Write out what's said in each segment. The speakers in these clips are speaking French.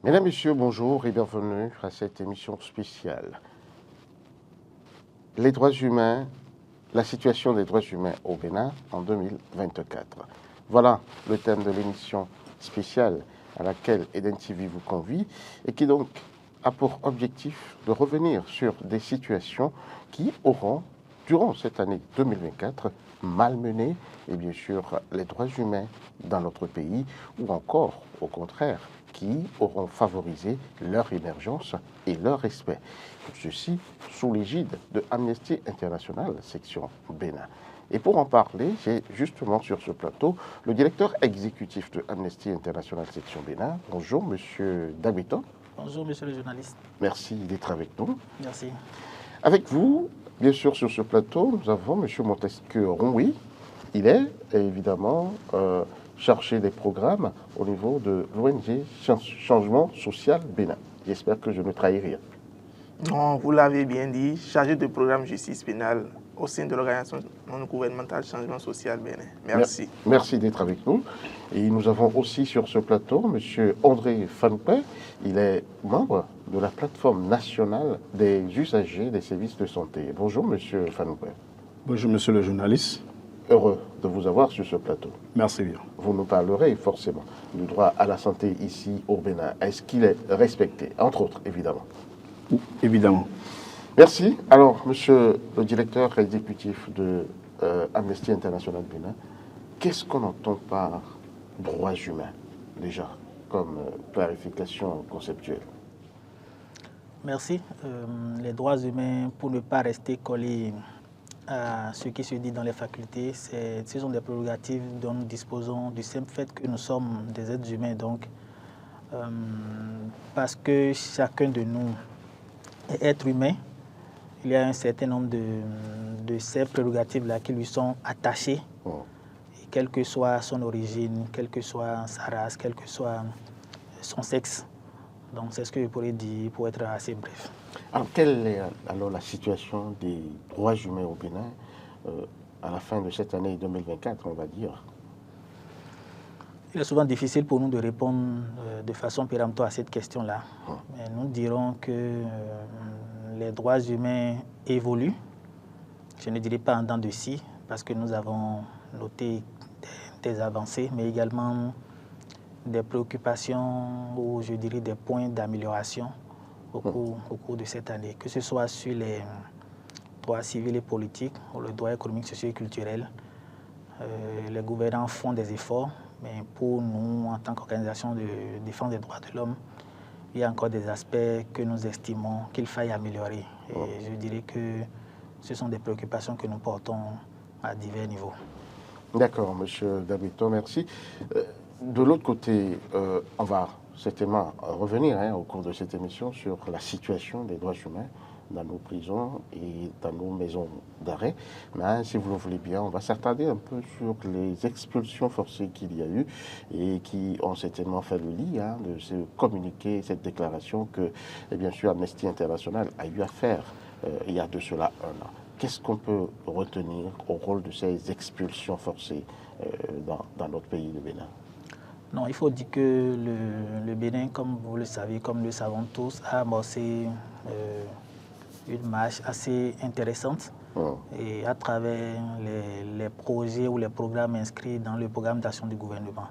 Mesdames, Messieurs, bonjour et bienvenue à cette émission spéciale. Les droits humains, la situation des droits humains au Bénin en 2024. Voilà le thème de l'émission spéciale à laquelle Eden TV vous convie et qui donc a pour objectif de revenir sur des situations qui auront, durant cette année 2024, malmené et bien sûr les droits humains dans notre pays ou encore, au contraire, qui auront favorisé leur émergence et leur respect. Tout ceci sous l'égide de Amnesty International, section Bénin. Et pour en parler, j'ai justement sur ce plateau le directeur exécutif de Amnesty International, section Bénin. Bonjour, monsieur Dabiton. Bonjour, monsieur le journaliste. Merci d'être avec nous. Merci. Avec vous, bien sûr, sur ce plateau, nous avons monsieur Montesquieu Ronwi. Il est évidemment chargé des programmes au niveau de l'ONG Changement Social Bénin. J'espère que je ne trahis rien. Non, vous l'avez bien dit, chargé de programme justice pénale au sein de l'organisation non gouvernementale Changement Social Bénin. Merci. Merci d'être avec nous. Et nous avons aussi sur ce plateau M. André Fanpé. Il est membre de la plateforme nationale des usagers des services de santé. Bonjour M. Fanpé. Bonjour monsieur le journaliste. Heureux de vous avoir sur ce plateau. Merci bien. Vous nous parlerez forcément du droit à la santé ici au Bénin. Est-ce qu'il est respecté? Entre autres, évidemment. Évidemment. Merci. Alors, monsieur le directeur exécutif de Amnesty International Bénin, qu'est-ce qu'on entend par droits humains, déjà, comme clarification conceptuelle? Merci. Les droits humains, pour ne pas rester collés à ce qui se dit dans les facultés, ce sont des prérogatives dont nous disposons du simple fait que nous sommes des êtres humains. Donc, parce que chacun de nous est être humain, il y a un certain nombre de ces prérogatives-là qui lui sont attachées, et quelle que soit son origine, quelle que soit sa race, quel que soit son sexe. Donc c'est ce que je pourrais dire pour être assez bref. Alors, quelle est alors la situation des droits humains au Bénin à la fin de cette année 2024, on va dire? Il est souvent difficile pour nous de répondre de façon péremptoire à cette question-là. Mais nous dirons que les droits humains évoluent. Je ne dirais pas en dents de scie, parce que nous avons noté des avancées, mais également des préoccupations ou je dirais des points d'amélioration au cours de cette année, que ce soit sur les droits civils et politiques ou le droit économique, social et culturel. Les gouvernants font des efforts, mais pour nous, en tant qu'organisation de défense des droits de l'homme, il y a encore des aspects que nous estimons qu'il faille améliorer. Et je dirais que ce sont des préoccupations que nous portons à divers niveaux. D'accord, monsieur Dabiton, merci. De l'autre côté, on va certainement revenir au cours de cette émission sur la situation des droits humains dans nos prisons et dans nos maisons d'arrêt. Mais si vous le voulez bien, on va s'attarder un peu sur les expulsions forcées qu'il y a eu et qui ont certainement fait le lit de ce communiqué, cette déclaration que, bien sûr, Amnesty International a eu à faire il y a de cela un an. Qu'est-ce qu'on peut retenir au rôle de ces expulsions forcées dans notre pays, le Bénin? Non, il faut dire que le Bénin, comme vous le savez, comme le savons tous, a amorcé une marche assez intéressante et à travers les projets ou les programmes inscrits dans le programme d'action du gouvernement.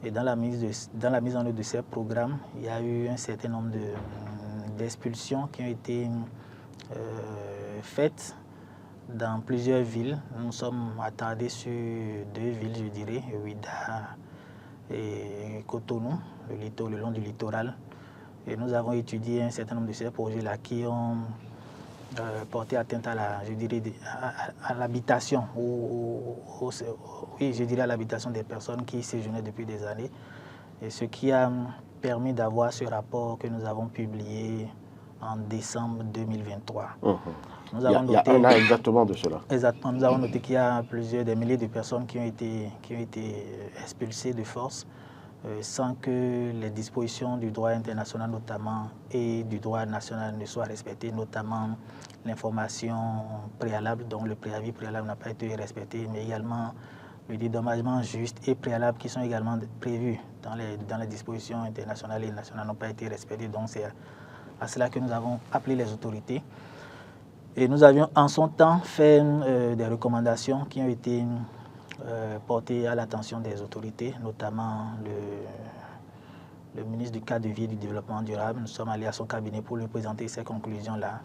Et dans la mise en œuvre de ces programmes, il y a eu un certain nombre d'expulsions qui ont été faites dans plusieurs villes. Nous sommes attardés sur 2 villes, je dirais, Ouida et Cotonou, le long du littoral. Et nous avons étudié un certain nombre de ces projets-là qui ont porté atteinte à l'habitation, oui, je dirais à l'habitation des personnes qui séjournaient depuis des années. Et ce qui a permis d'avoir ce rapport que nous avons publié en décembre 2023. Il y a un an exactement de cela. Exactement. Nous avons noté qu'il y a des milliers de personnes qui ont été expulsées de force sans que les dispositions du droit international notamment et du droit national ne soient respectées, notamment l'information préalable, dont le préavis préalable n'a pas été respecté, mais également le dédommagement juste et préalable qui sont également prévus dans les dispositions internationales et nationales n'ont pas été respectés. Donc c'est à cela que nous avons appelé les autorités. Et nous avions en son temps fait des recommandations qui ont été portées à l'attention des autorités, notamment le ministre du cadre de vie et du développement durable. Nous sommes allés à son cabinet pour lui présenter ces conclusions-là.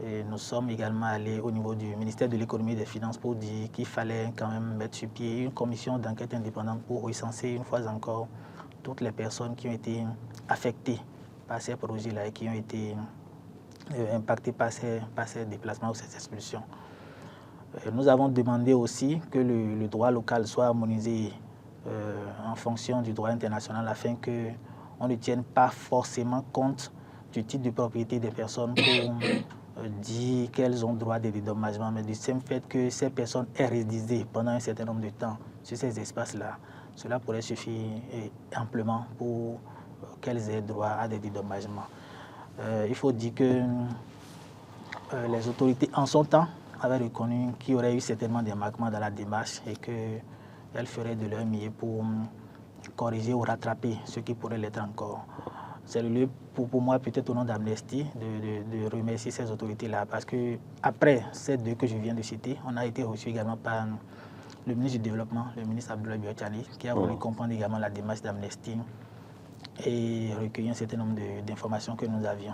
Et nous sommes également allés au niveau du ministère de l'économie et des finances pour dire qu'il fallait quand même mettre sur pied une commission d'enquête indépendante pour recenser une fois encore toutes les personnes qui ont été affectées par ces projets-là et qui ont été impactées par ces déplacements ou ces expulsions. Nous avons demandé aussi que le droit local soit harmonisé en fonction du droit international afin qu'on ne tienne pas forcément compte du titre de propriété des personnes pour dit qu'elles ont droit de dédommagement, mais du simple fait que ces personnes aient résidé pendant un certain nombre de temps sur ces espaces-là, cela pourrait suffire amplement pour qu'elles aient droit à des dédommagements. Il faut dire que les autorités en son temps avaient reconnu qu'il y aurait eu certainement des manquements dans la démarche et qu'elles feraient de leur mieux pour corriger ou rattraper ce qui pourrait l'être encore. C'est le lieu pour moi, peut-être au nom d'Amnesty, de remercier ces autorités-là. Parce qu'après ces deux que je viens de citer, on a été reçu également par le ministre du Développement, le ministre Abdoulaye Biotchani, qui a voulu comprendre également la démarche d'Amnesty et recueillir un certain nombre d'informations que nous avions.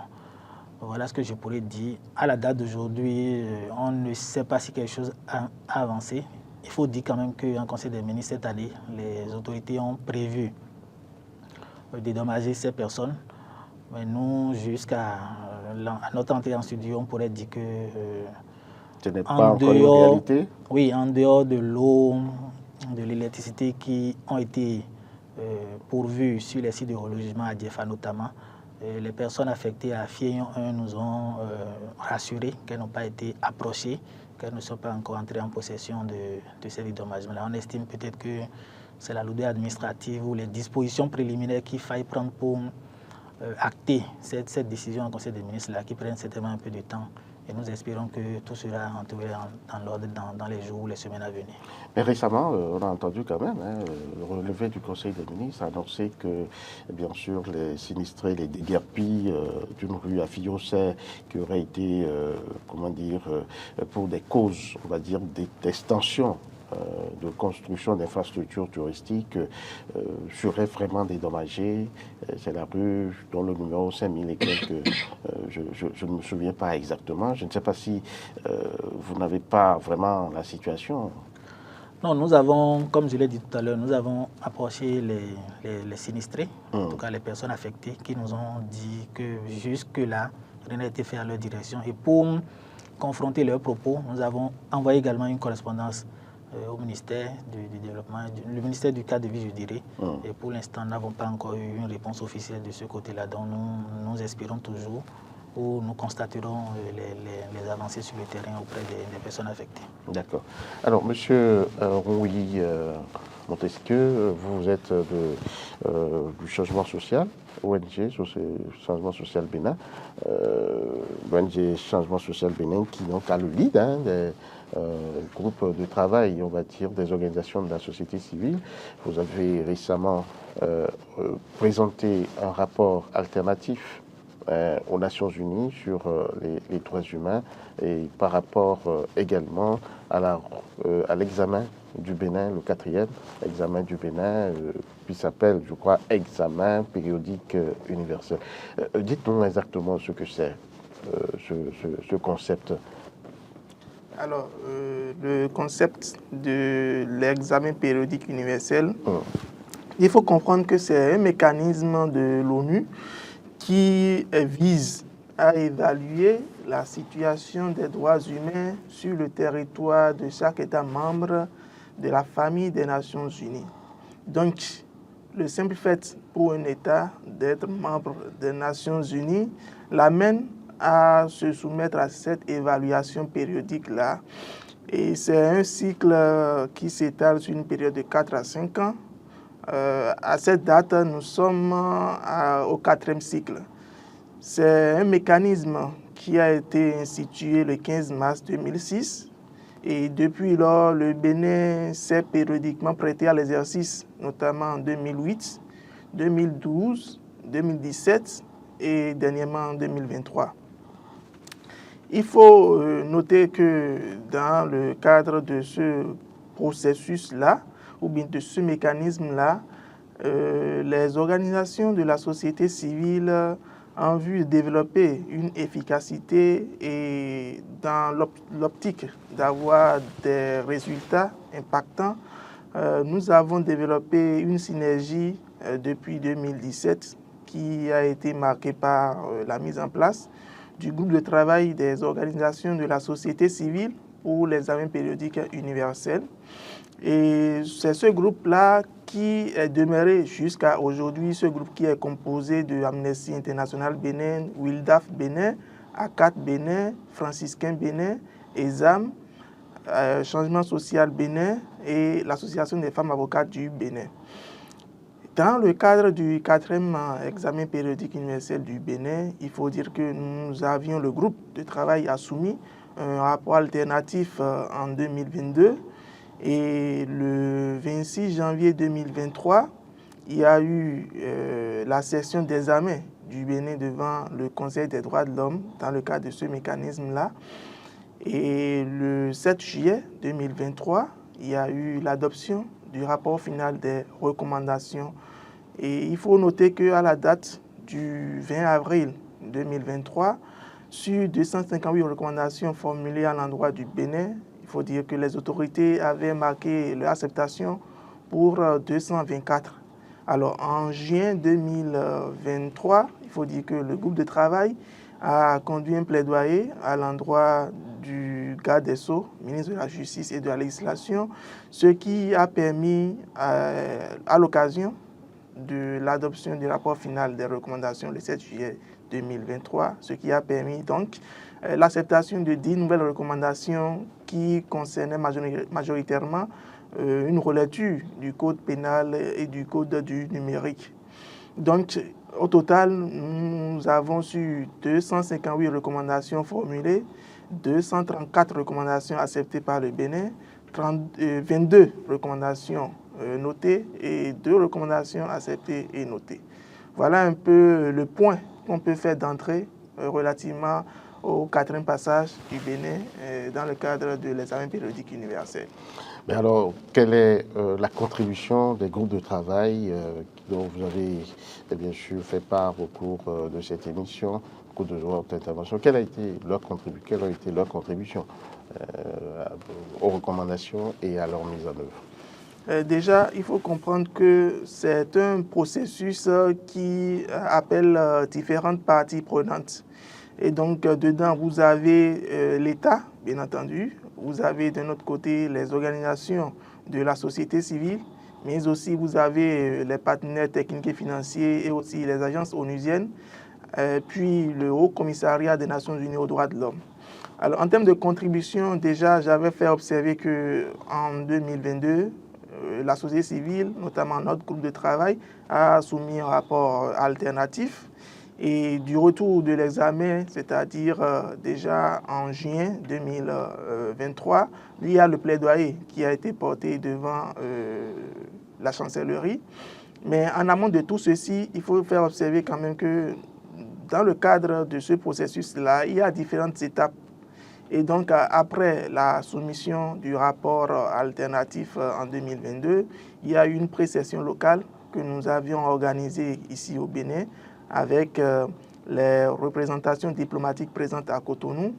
Voilà ce que je pourrais dire. À la date d'aujourd'hui, on ne sait pas si quelque chose a avancé. Il faut dire quand même qu'en Conseil des ministres cette année, les autorités ont prévu dédommager ces personnes. Mais nous, jusqu'à notre entrée en studio, on pourrait dire que ce n'est pas encore une réalité. Oui, en dehors de l'eau, de l'électricité qui ont été pourvues sur les sites de relogement à Diefa notamment, les personnes affectées à Fieyon 1 nous ont rassuré qu'elles n'ont pas été approchées, qu'elles ne sont pas encore entrées en possession de ces dédommagements-là. On estime peut-être que c'est la lourdeur administrative ou les dispositions préliminaires qu'il faille prendre pour acter cette décision en Conseil des ministres là, qui prennent certainement un peu de temps. Et nous espérons que tout sera entouré dans l'ordre dans les jours ou les semaines à venir. Mais récemment, on a entendu quand même, le relevé du Conseil des ministres a annoncé que, bien sûr, les sinistrés, les déguerpis d'une rue à Fiyosset qui auraient été, pour des causes, on va dire, d'extension de construction d'infrastructures touristiques serait vraiment dédommagé. C'est la rue dont le numéro 5000 et quelques, je ne me souviens pas exactement. Je ne sais pas si vous n'avez pas vraiment la situation. Non, nous avons, comme je l'ai dit tout à l'heure, nous avons approché les sinistrés, en tout cas les personnes affectées, qui nous ont dit que jusque-là, rien n'a été fait à leur direction. Et pour confronter leurs propos, nous avons envoyé également une correspondance au ministère du Développement, le ministère du cadre de vie, je dirais. Et pour l'instant, nous n'avons pas encore eu une réponse officielle de ce côté-là. Donc nous espérons toujours où nous constaterons les avancées sur le terrain auprès des personnes affectées. D'accord. Alors, Monsieur Rouy Montesquieu, vous êtes du Changement Social, ONG, Changement Social Bénin, ONG Changement Social Bénin qui donc a le lead des groupes de travail, on va dire, des organisations de la société civile. Vous avez récemment présenté un rapport alternatif aux Nations Unies sur les droits humains et par rapport également à l'examen du Bénin, le 4e examen du Bénin, qui s'appelle, je crois, examen périodique universel. Dites-nous exactement ce que c'est, ce concept. Alors, le concept de l'examen périodique universel, il faut comprendre que c'est un mécanisme de l'ONU qui vise à évaluer la situation des droits humains sur le territoire de chaque État membre de la famille des Nations Unies. Donc, le simple fait pour un État d'être membre des Nations Unies l'amène à se soumettre à cette évaluation périodique-là. Et c'est un cycle qui s'étale sur une période de 4 à 5 ans. À cette date, nous sommes au 4e cycle. C'est un mécanisme qui a été institué le 15 mars 2006 Et depuis lors, le Bénin s'est périodiquement prêté à l'exercice, notamment en 2008, 2012, 2017 et dernièrement en 2023. Il faut noter que dans le cadre de ce processus-là, ou bien de ce mécanisme-là, les organisations de la société civile ont vu développer une efficacité et dans l'optique d'avoir des résultats impactants, nous avons développé une synergie depuis 2017 qui a été marquée par la mise en place du groupe de travail des organisations de la société civile pour l'examen périodique universel. Et c'est ce groupe-là qui est demeuré jusqu'à aujourd'hui, ce groupe qui est composé de Amnesty International Bénin, WILDAF Bénin, ACAT Bénin, Franciscain Bénin, ESAM, Changement Social Bénin et l'Association des femmes avocates du Bénin. Dans le cadre du 4e examen périodique universel du Bénin, il faut dire que nous avions le groupe de travail a soumis un rapport alternatif en 2022 et le 26 janvier 2023, il y a eu la session d'examen du Bénin devant le Conseil des droits de l'homme dans le cadre de ce mécanisme-là. Et le 7 juillet 2023, il y a eu l'adoption du rapport final des recommandations. Et il faut noter qu'à la date du 20 avril 2023, sur 258 recommandations formulées à l'endroit du Bénin, il faut dire que les autorités avaient marqué leur acceptation pour 224. Alors en juin 2023, il faut dire que le groupe de travail a conduit un plaidoyer à l'endroit du garde des Sceaux, ministre de la Justice et de la Législation, ce qui a permis à l'occasion de l'adoption du rapport final des recommandations le 7 juillet 2023, ce qui a permis donc l'acceptation de 10 nouvelles recommandations qui concernaient majoritairement une relecture du code pénal et du code du numérique. Donc, au total, nous avons sur 258 recommandations formulées, 234 recommandations acceptées par le Bénin, 22 recommandations notées et 2 recommandations acceptées et notées. Voilà un peu le point qu'on peut faire d'entrée relativement au 4e passage du Bénin dans le cadre de l'examen périodique universel. Mais alors, quelle est la contribution des groupes de travail dont vous avez bien sûr fait part au cours de cette émission, au cours de votre intervention? Quelle a été leur contribution aux recommandations et à leur mise en œuvre? Déjà, il faut comprendre que c'est un processus qui appelle différentes parties prenantes. Et donc, dedans, vous avez l'État, bien entendu. Vous avez de notre côté les organisations de la société civile, mais aussi vous avez les partenaires techniques et financiers et aussi les agences onusiennes, puis le Haut Commissariat des Nations Unies aux droits de l'homme. Alors, en termes de contribution, déjà, j'avais fait observer qu'en 2022, la société civile, notamment notre groupe de travail, a soumis un rapport alternatif. Et du retour de l'examen, c'est-à-dire déjà en juin 2023, il y a le plaidoyer qui a été porté devant la chancellerie. Mais en amont de tout ceci, il faut faire observer quand même que dans le cadre de ce processus-là, il y a différentes étapes. Et donc, après la soumission du rapport alternatif en 2022, il y a eu une pré-session locale que nous avions organisée ici au Bénin avec les représentations diplomatiques présentes à Cotonou.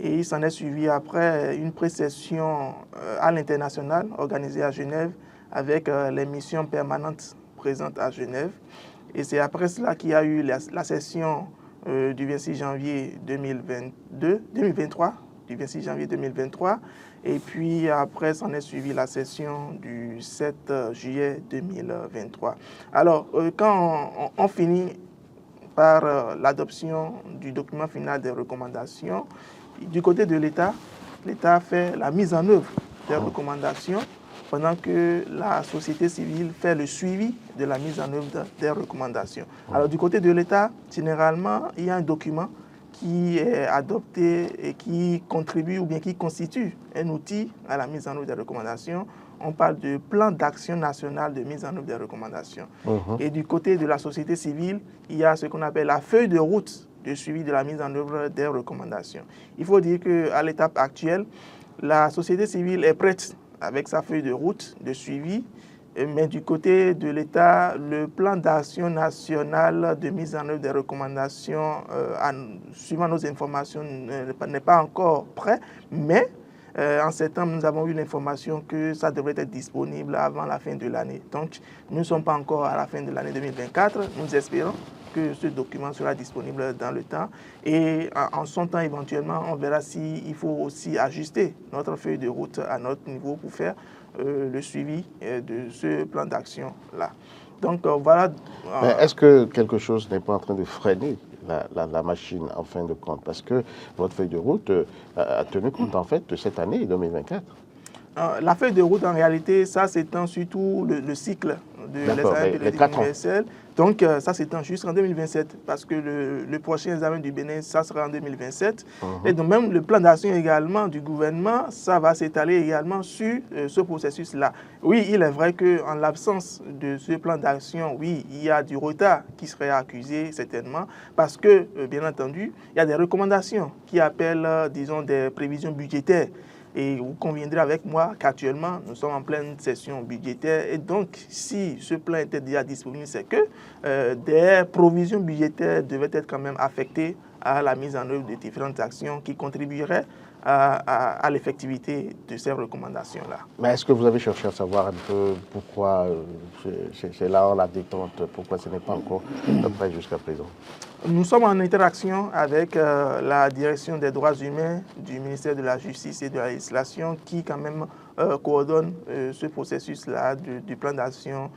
Et il s'en est suivi après une pré-session à l'international organisée à Genève avec les missions permanentes présentes à Genève. Et c'est après cela qu'il y a eu la session du 26 janvier 2023, du 26 janvier 2023. Et puis après, s'en est suivi la session du 7 juillet 2023. Alors, quand on finit par l'adoption du document final des recommandations, du côté de l'État, l'État fait la mise en œuvre des recommandations pendant que la société civile fait le suivi de la mise en œuvre des recommandations. Alors du côté de l'État, généralement, il y a un document qui est adopté et qui contribue ou bien qui constitue un outil à la mise en œuvre des recommandations. On parle de plan d'action national de mise en œuvre des recommandations. Et du côté de la société civile, il y a ce qu'on appelle la feuille de route de suivi de la mise en œuvre des recommandations. Il faut dire qu'à l'étape actuelle, la société civile est prête avec sa feuille de route de suivi, mais du côté de l'État, le plan d'action national de mise en œuvre des recommandations, suivant nos informations, n'est pas encore prêt, mais en septembre, nous avons eu l'information que ça devrait être disponible avant la fin de l'année. Donc, nous ne sommes pas encore à la fin de l'année 2024. Nous espérons que ce document sera disponible dans le temps. Et en son temps, éventuellement, on verra s'il faut aussi ajuster notre feuille de route à notre niveau pour faire le suivi de ce plan d'action-là. Donc, voilà. Mais est-ce que quelque chose n'est pas en train de freiner la machine en fin de compte? Parce que votre feuille de route a tenu compte en fait de cette année 2024. La feuille de route, en réalité, ça s'étend surtout le cycle de l'examen périodique universel. Donc, ça s'étend jusqu'en 2027 parce que le prochain examen du Bénin, ça sera en 2027. Et donc, même le plan d'action également du gouvernement, ça va s'étaler également sur ce processus-là. Oui, il est vrai qu'en l'absence de ce plan d'action, oui, il y a du retard qui serait accusé certainement parce que, bien entendu, il y a des recommandations qui appellent, disons, des prévisions budgétaires. Et vous conviendrez avec moi qu'actuellement, nous sommes en pleine session budgétaire. Et donc, si ce plan était déjà disponible, c'est que des provisions budgétaires devaient être quand même affectées à la mise en œuvre de différentes actions qui contribueraient à l'effectivité de ces recommandations-là. Mais est-ce que vous avez cherché à savoir un peu pourquoi c'est là la détente, pourquoi ce n'est pas encore prêt jusqu'à présent? Nous sommes en interaction avec la direction des droits humains du ministère de la Justice et de la législation qui quand même coordonne ce processus-là du plan d'action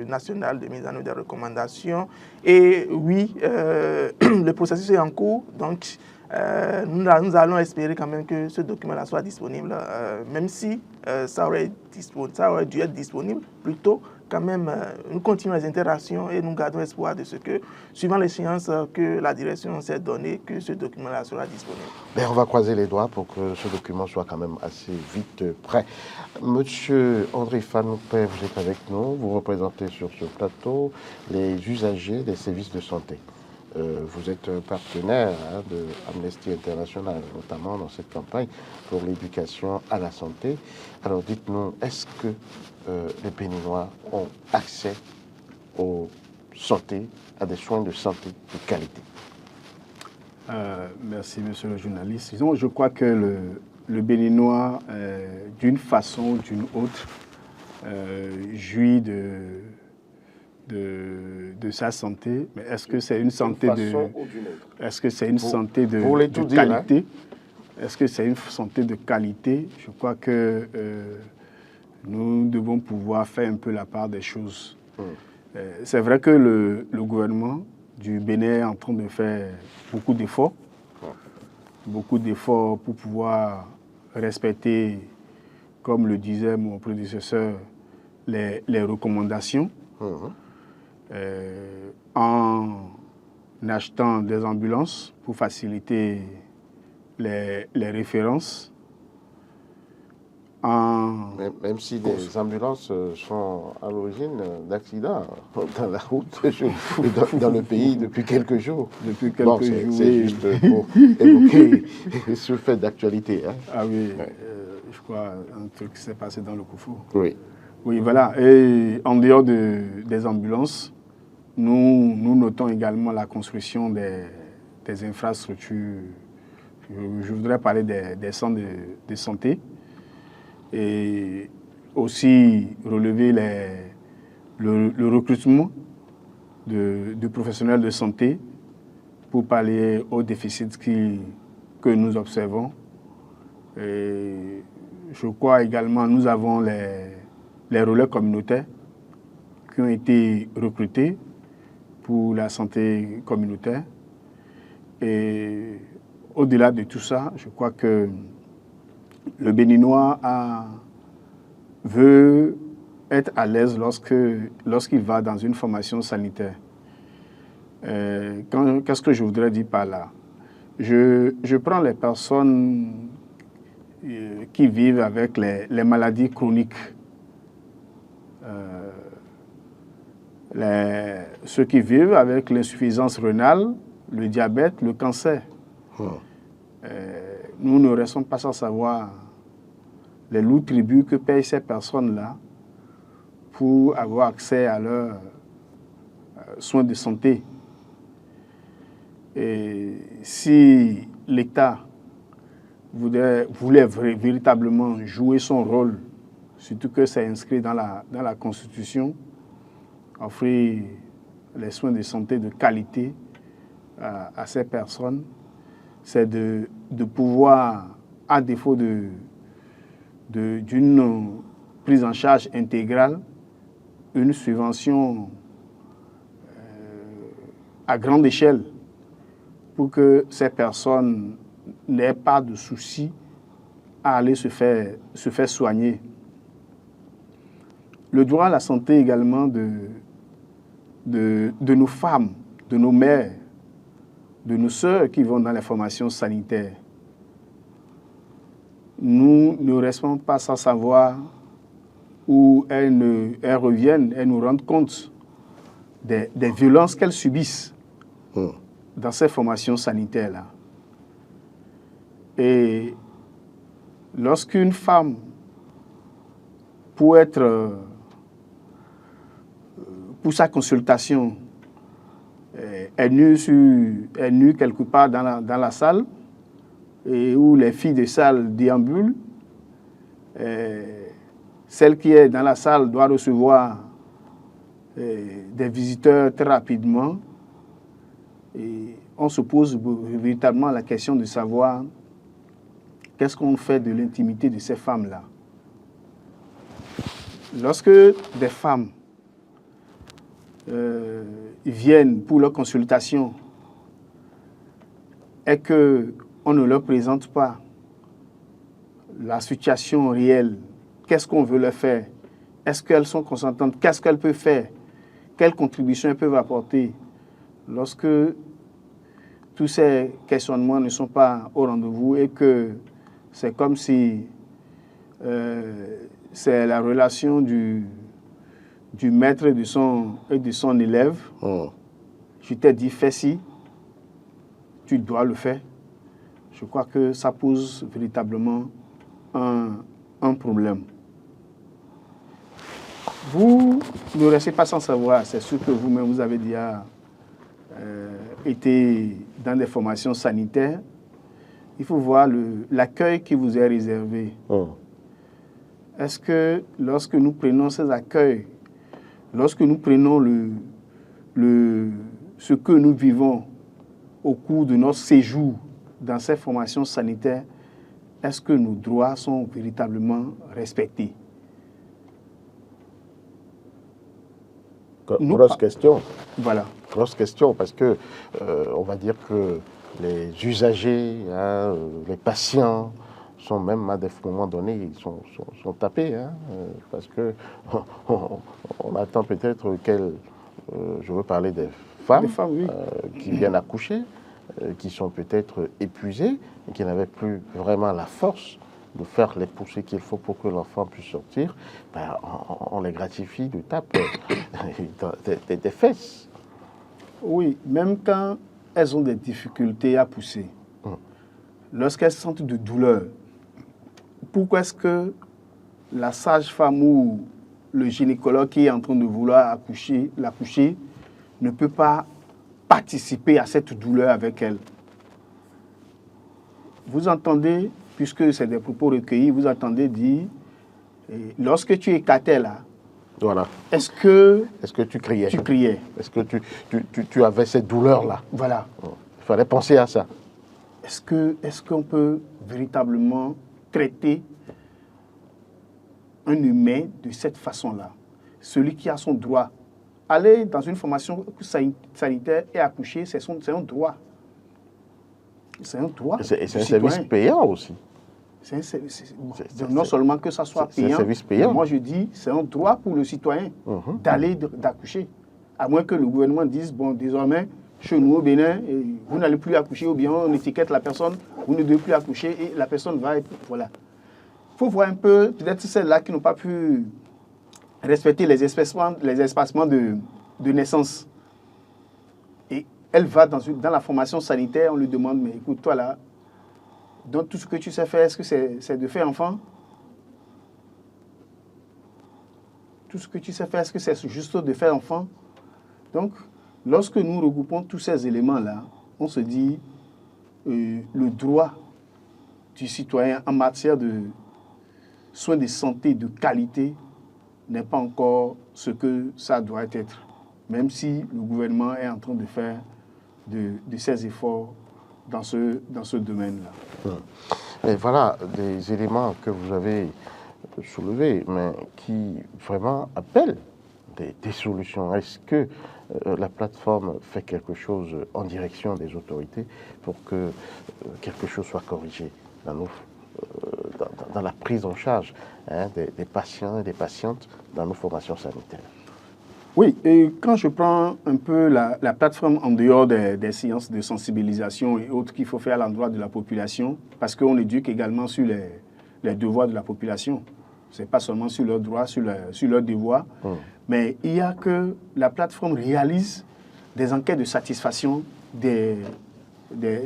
national de mise en œuvre des recommandations. Et oui, le processus est en cours, donc nous allons espérer quand même que ce document-là soit disponible, même si ça aurait dû être disponible plus tôt. Quand même, nous continuons les interactions et nous gardons espoir de ce que, suivant l'échéance que la direction s'est donnée, que ce document-là sera disponible. Mais on va croiser les doigts pour que ce document soit quand même assez vite prêt. Monsieur André Fanoupé, vous êtes avec nous, vous représentez sur ce plateau les usagers des services de santé. Vous êtes partenaire de Amnesty International, notamment dans cette campagne pour l'éducation à la santé. Alors dites-nous, est-ce que les Béninois ont accès aux santé, à des soins de santé de qualité? Merci, monsieur le journaliste. Disons, je crois que le Béninois, d'une façon ou d'une autre, jouit de sa santé, mais est-ce que c'est une santé est-ce que c'est une santé de qualité? Est-ce que c'est une santé de qualité? Je crois que nous devons pouvoir faire un peu la part des choses. C'est vrai que le gouvernement du Bénin est en train de faire beaucoup d'efforts pour pouvoir respecter, comme le disait mon prédécesseur, les recommandations. En achetant des ambulances pour faciliter les références. Même si des ambulances sont à l'origine d'accidents dans la route, dans le pays depuis quelques jours. C'est juste pour évoquer ce fait d'actualité. Hein. Ah oui, je crois un truc qui s'est passé dans le Koufou. Oui. Oui, voilà. Et en dehors des ambulances, nous notons également la construction des infrastructures. Je voudrais parler des centres de santé et aussi relever le recrutement de professionnels de santé pour pallier aux déficits que nous observons. Et je crois également nous avons les relais communautaires qui ont été recrutés pour la santé communautaire. Et au-delà de tout ça, je crois que le Béninois veut être à l'aise lorsqu'il va dans une formation sanitaire. Qu'est-ce que je voudrais dire par là? Je prends les personnes qui vivent avec les maladies chroniques. Ceux qui vivent avec l'insuffisance rénale, le diabète, le cancer. Nous ne restons pas sans savoir les lourds tributs que payent ces personnes-là pour avoir accès à leurs soins de santé. Et si l'État voulait véritablement jouer son rôle, surtout que c'est inscrit dans la Constitution, offrir les soins de santé de qualité à ces personnes, c'est de pouvoir, à défaut d'une prise en charge intégrale, une subvention à grande échelle pour que ces personnes n'aient pas de soucis à aller se faire soigner. Le droit à la santé également de nos femmes, de nos mères, de nos sœurs qui vont dans les formations sanitaires. Nous ne restons pas sans savoir où elles reviennent, elles nous rendent compte des violences qu'elles subissent dans ces formations sanitaires-là. Et lorsqu'une femme, pour sa consultation, est nue quelque part dans la salle, et où les filles de salle déambulent, celle qui est dans la salle doit recevoir des visiteurs très rapidement. Et on se pose véritablement la question de savoir qu'est-ce qu'on fait de l'intimité de ces femmes-là. Lorsque des femmes viennent pour leur consultation et qu'on ne leur présente pas la situation réelle, qu'est-ce qu'on veut leur faire, est-ce qu'elles sont consentantes, qu'est-ce qu'elles peuvent faire, quelles contributions elles peuvent apporter, lorsque tous ces questionnements ne sont pas au rendez-vous et que c'est comme si c'est la relation du maître et de son élève. Je t'ai dit, fais ci, tu dois le faire. Je crois que ça pose véritablement un problème. Vous ne restez pas sans savoir, c'est sûr que vous-même, vous avez déjà été dans des formations sanitaires. Il faut voir l'accueil qui vous est réservé. Est-ce que lorsque nous prenons ces accueils, lorsque nous prenons ce que nous vivons au cours de notre séjour dans ces formations sanitaires, est-ce que nos droits sont véritablement respectés? Grosse question. Voilà. Grosse question, parce que on va dire que les usagers, les patients sont même à des moments donnés, ils sont tapés, parce que on attend peut-être je veux parler des femmes, oui. Qui viennent accoucher, qui sont peut-être épuisées et qui n'avaient plus vraiment la force de faire les poussées qu'il faut pour que l'enfant puisse sortir. On les gratifie de tape des fesses. Oui, même quand elles ont des difficultés à pousser, lorsqu'elles sentent de douleur, pourquoi est-ce que la sage-femme ou le gynécologue qui est en train de vouloir l'accoucher ne peut pas participer à cette douleur avec elle? Vous entendez, puisque c'est des propos recueillis, vous entendez dire, lorsque tu écartais là, voilà. Est-ce que tu criais? Tu criais. Est-ce que tu avais cette douleur-là? Voilà. Il fallait penser à ça. Est-ce qu'on peut véritablement traiter un humain de cette façon-là? Celui qui a son droit. Aller dans une formation sanitaire et accoucher, c'est un droit. C'est un droit. C'est un service payant aussi. Non seulement que ça soit payant, service payant. Moi je dis c'est un droit pour le citoyen d'aller d'accoucher. À moins que le gouvernement dise, bon, désormais, chez nous au Bénin, et vous n'allez plus accoucher, ou bien on étiquette la personne, vous ne devez plus accoucher, et la personne va être... Voilà. Il faut voir un peu, peut-être celles-là qui n'ont pas pu respecter les espacements de naissance. Et elle va dans la formation sanitaire, on lui demande, mais écoute, toi là, donc tout ce que tu sais faire, est-ce que c'est de faire enfant? Tout ce que tu sais faire, est-ce que c'est juste de faire enfant? Donc, lorsque nous regroupons tous ces éléments-là, on se dit le droit du citoyen en matière de soins de santé de qualité n'est pas encore ce que ça doit être, même si le gouvernement est en train de faire de ses efforts dans ce domaine-là. Et voilà des éléments que vous avez soulevés, mais qui vraiment appellent des solutions. Est-ce que la plateforme fait quelque chose en direction des autorités pour que quelque chose soit corrigé dans la prise en charge des patients et des patientes dans nos formations sanitaires? Oui, et quand je prends un peu la plateforme en dehors des séances de sensibilisation et autres qu'il faut faire à l'endroit de la population, parce qu'on éduque également sur les devoirs de la population. Ce n'est pas seulement sur leurs droits, sur leurs devoirs, mais il y a que la plateforme réalise des enquêtes de satisfaction des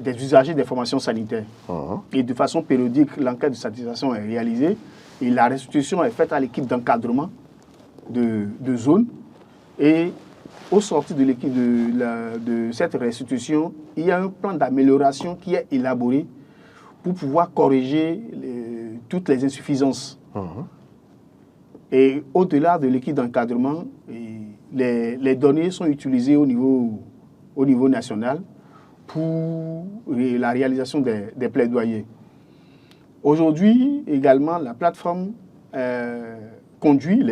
usagers des formations sanitaires. Et de façon périodique, l'enquête de satisfaction est réalisée et la restitution est faite à l'équipe d'encadrement de zone. Et au sortir de l'équipe de cette restitution, il y a un plan d'amélioration qui est élaboré pour pouvoir corriger toutes les insuffisances. Et au-delà de l'équipe d'encadrement, les données sont utilisées au niveau national pour la réalisation des plaidoyers. Aujourd'hui, également, la plateforme conduit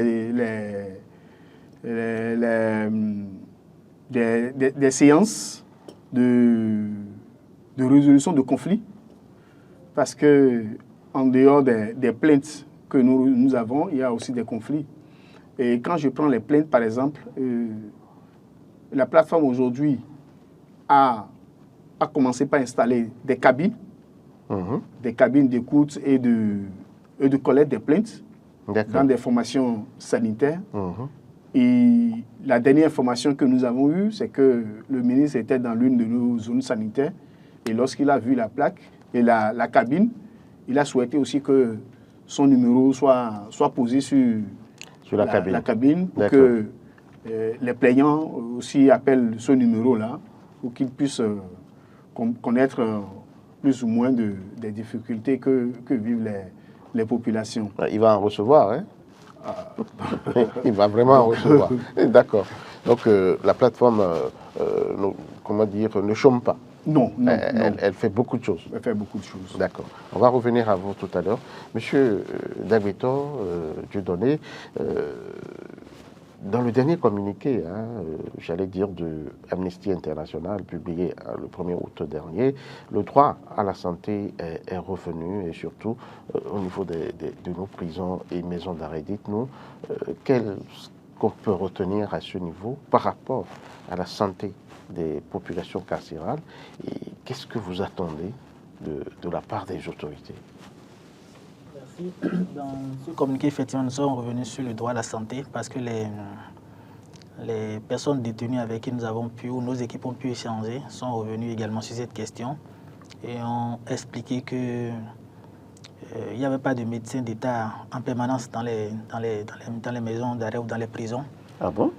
des séances de résolution de conflits, parce que en dehors des plaintes que nous avons, il y a aussi des conflits. Et quand je prends les plaintes, par exemple, la plateforme aujourd'hui a commencé par installer des cabines d'écoute et de collecte des plaintes dans des formations sanitaires. Et la dernière information que nous avons eue, c'est que le ministre était dans l'une de nos zones sanitaires et lorsqu'il a vu la plaque et la cabine, il a souhaité aussi que son numéro soit posé sur la cabine pour que les plaignants aussi appellent ce numéro-là pour qu'ils puissent connaître plus ou moins des difficultés que vivent les populations. Il va en recevoir, hein? Il va vraiment en recevoir. D'accord. Donc la plateforme, ne chôme pas. Non, elle fait beaucoup de choses. Elle fait beaucoup de choses. D'accord. On va revenir à vous tout à l'heure. Monsieur Dagueto Dieudonné, dans le dernier communiqué, j'allais dire, de Amnesty International, publié le 1er août dernier, le droit à la santé est revenu, et surtout au niveau de nos prisons et maisons d'arrêt. Dites-nous, qu'est-ce qu'on peut retenir à ce niveau par rapport à la santé des populations carcérales, et qu'est-ce que vous attendez de la part des autorités? Merci. Dans ce communiqué, effectivement, nous sommes revenus sur le droit à la santé parce que les personnes détenues avec qui nous avons pu, ou nos équipes ont pu échanger, sont revenues également sur cette question et ont expliqué que il n'y avait pas de médecin d'État en permanence dans les maisons d'arrêt ou dans les prisons. Ah bon?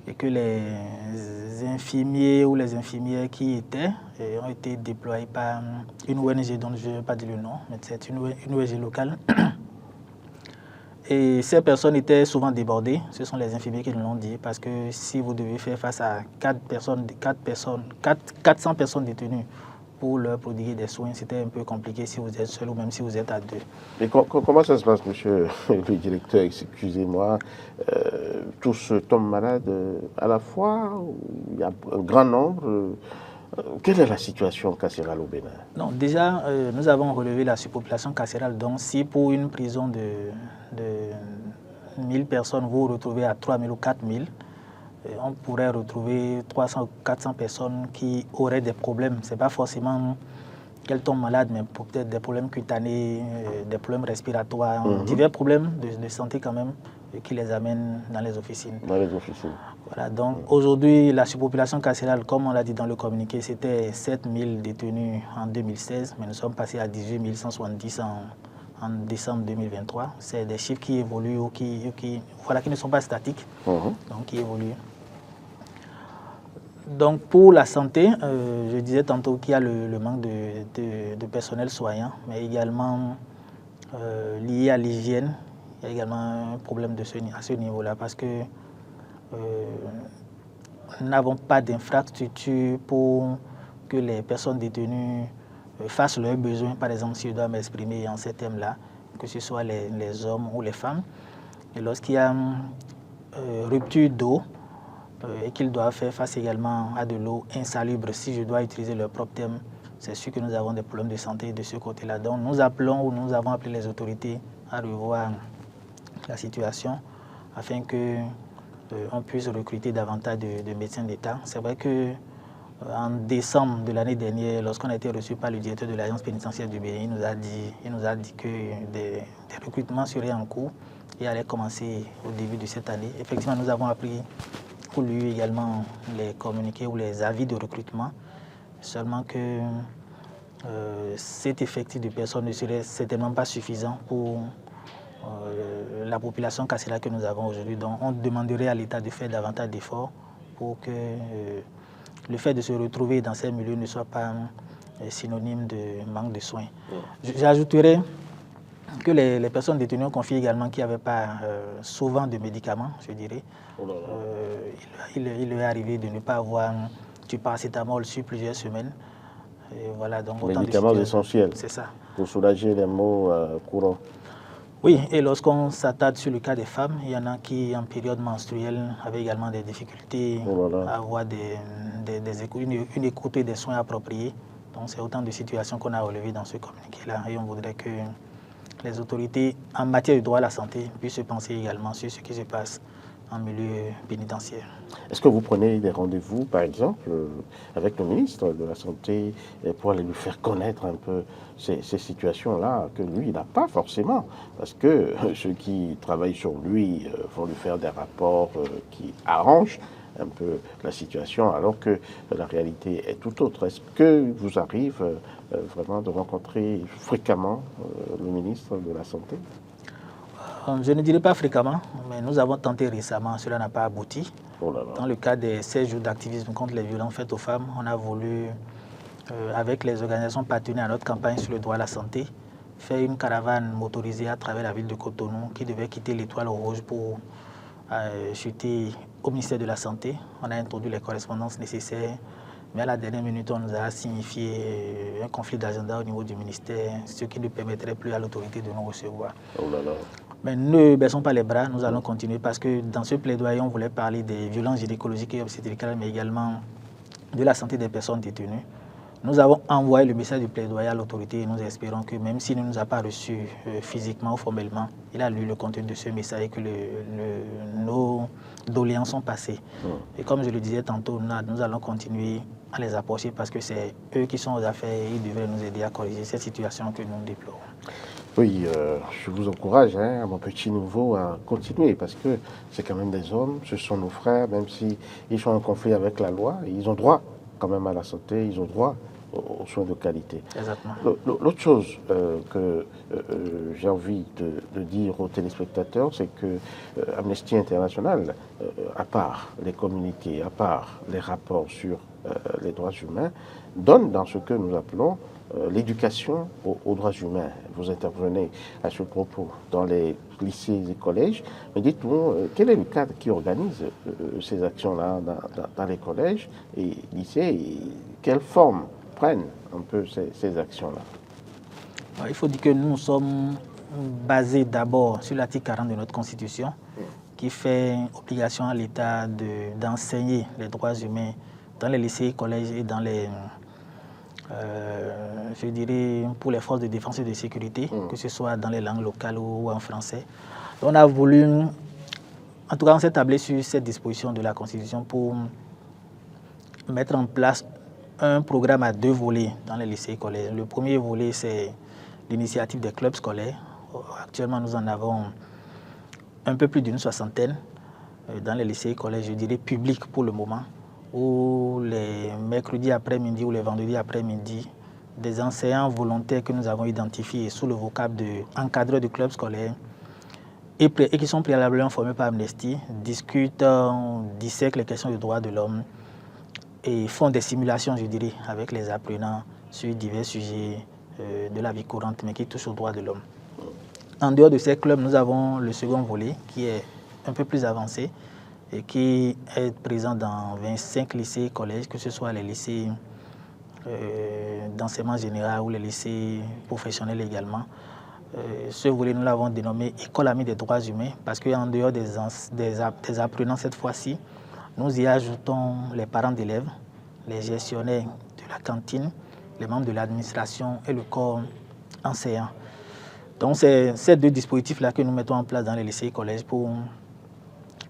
Et que les infirmiers ou les infirmières qui étaient ont été déployés par une ONG dont je ne vais pas dire le nom, mais c'est une ONG locale. Et ces personnes étaient souvent débordées, ce sont les infirmiers qui nous l'ont dit, parce que si vous devez faire face à 400 personnes détenues pour leur prodiguer des soins, c'était un peu compliqué si vous êtes seul ou même si vous êtes à deux. Et comment ça se passe, monsieur le directeur? Excusez-moi, tous tombent malades à la fois? Il y a un grand nombre. Quelle est la situation carcérale au Bénin? Non, déjà, nous avons relevé la surpopulation carcérale. Donc, si pour une prison de 1000 personnes, vous vous retrouvez à 3000 ou 4000, on pourrait retrouver 300 ou 400 personnes qui auraient des problèmes. Ce n'est pas forcément qu'elles tombent malades, mais peut-être des problèmes cutanés, des problèmes respiratoires, divers problèmes de santé quand même, qui les amènent dans les officines. Dans les officines. Voilà, donc aujourd'hui, la surpopulation carcérale, comme on l'a dit dans le communiqué, c'était 7000 détenus en 2016, mais nous sommes passés à 18 170 en décembre 2023. C'est des chiffres qui évoluent ou qui ne sont pas statiques, donc qui évoluent. Donc pour la santé, je disais tantôt qu'il y a le manque de personnel soignant, mais également lié à l'hygiène. Il y a également un problème à ce niveau-là parce que nous n'avons pas d'infrastructure pour que les personnes détenues fassent leurs besoins. Par exemple, si je dois m'exprimer en ces thèmes-là, que ce soit les hommes ou les femmes. Et lorsqu'il y a rupture d'eau, et qu'ils doivent faire face également à de l'eau insalubre, si je dois utiliser leur propre terme, c'est sûr que nous avons des problèmes de santé de ce côté-là. Donc nous avons appelé les autorités à revoir la situation afin qu'on puisse recruter davantage de médecins d'État. C'est vrai qu'en décembre de l'année dernière, lorsqu'on a été reçu par le directeur de l'Agence pénitentiaire du Bénin, il nous a dit que des recrutements seraient en cours et allaient commencer au début de cette année. Effectivement, nous avons appris pour lui également les communiqués ou les avis de recrutement, seulement que cet effectif de personnes ne serait certainement pas suffisant pour la population carcérale que nous avons aujourd'hui. Donc on demanderait à l'État de faire davantage d'efforts pour que le fait de se retrouver dans ces milieux ne soit pas synonyme de manque de soins. J'ajouterais que les personnes détenues ont confié également qu'il n'y avait pas souvent de médicaments, je dirais. Il est arrivé de ne pas avoir du paracétamol sur plusieurs semaines. Et voilà, donc médicaments essentiels. C'est ça. Pour soulager les maux courants. Oui, et lorsqu'on s'attarde sur le cas des femmes, il y en a qui, en période menstruelle, avaient également des difficultés à avoir une écoute et des soins appropriés. Donc c'est autant de situations qu'on a relevées dans ce communiqué-là. Et on voudrait que les autorités en matière de droit à la santé puissent se penser également sur ce qui se passe en milieu pénitentiaire. Est-ce que vous prenez des rendez-vous, par exemple, avec le ministre de la Santé pour aller lui faire connaître un peu ces situations-là que lui, il n'a pas forcément? Parce que ceux qui travaillent sur lui vont lui faire des rapports qui arrangent un peu la situation, alors que la réalité est tout autre. Est-ce que vous arrive vraiment de rencontrer fréquemment le ministre de la Santé? Je ne dirais pas fréquemment, mais nous avons tenté récemment, cela n'a pas abouti. Dans le cadre des 16 jours d'activisme contre les violences faites aux femmes, on a voulu, avec les organisations partenaires à notre campagne sur le droit à la santé, faire une caravane motorisée à travers la ville de Cotonou qui devait quitter l'Étoile Rouge pour chuter au ministère de la Santé. On a introduit les correspondances nécessaires, mais à la dernière minute, on nous a signifié un conflit d'agenda au niveau du ministère, ce qui ne permettrait plus à l'autorité de nous recevoir. Mais ne baissons pas les bras, nous allons continuer parce que dans ce plaidoyer, on voulait parler des violences gynécologiques et obstétricales, mais également de la santé des personnes détenues. Nous avons envoyé le message du plaidoyer à l'autorité et nous espérons que même s'il ne nous a pas reçus physiquement ou formellement, il a lu le contenu de ce message et que nos doléances sont passées. Et comme je le disais tantôt, nous allons continuer à les approcher parce que c'est eux qui sont aux affaires et ils devraient nous aider à corriger cette situation que nous déplorons. Oui, je vous encourage, à mon petit nouveau, à continuer parce que c'est quand même des hommes, ce sont nos frères, même s'ils sont en conflit avec la loi, ils ont droit quand même à la santé, ils ont droit aux soins de qualité. Exactement. L'autre chose que j'ai envie de dire aux téléspectateurs, c'est que Amnesty International, à part les communiqués, à part les rapports sur les droits humains, donne dans ce que nous appelons l'éducation aux droits humains. Vous intervenez à ce propos dans les lycées et collèges, mais dites-nous, quel est le cadre qui organise ces actions-là dans les collèges et lycées et quelle forme prennent un peu ces actions-là? Il faut dire que nous sommes basés d'abord sur l'article 40 de notre Constitution qui fait obligation à l'État d'enseigner les droits humains dans les lycées, collèges et dans les... je dirais pour les forces de défense et de sécurité, que ce soit dans les langues locales ou en français. On a voulu En tout cas, on s'est tablé sur cette disposition de la Constitution pour mettre en place un programme à 2 volets dans les lycées et collèges. Le premier volet, c'est l'initiative des clubs scolaires. Actuellement, nous en avons un peu plus d'une 60aine dans les lycées et collèges, je dirais publics pour le moment, où les mercredis après-midi ou les vendredis après-midi, des enseignants volontaires que nous avons identifiés sous le vocable d'encadreurs de clubs scolaires et qui sont préalablement formés par Amnesty, discutent, dissèquent les questions des droits de l'homme et font des simulations, je dirais, avec les apprenants sur divers sujets de la vie courante, mais qui touchent aux droits de l'homme. En dehors de ces clubs, nous avons le second volet qui est un peu plus avancé et qui est présent dans 25 lycées et collèges, que ce soit les lycées d'enseignement général ou les lycées professionnels également. Ce volet, nous l'avons dénommé École amie des droits humains parce qu'en dehors des apprenants cette fois-ci, nous y ajoutons les parents d'élèves, les gestionnaires de la cantine, les membres de l'administration et le corps enseignant. Donc c'est ces 2 dispositifs-là que nous mettons en place dans les lycées et collèges pour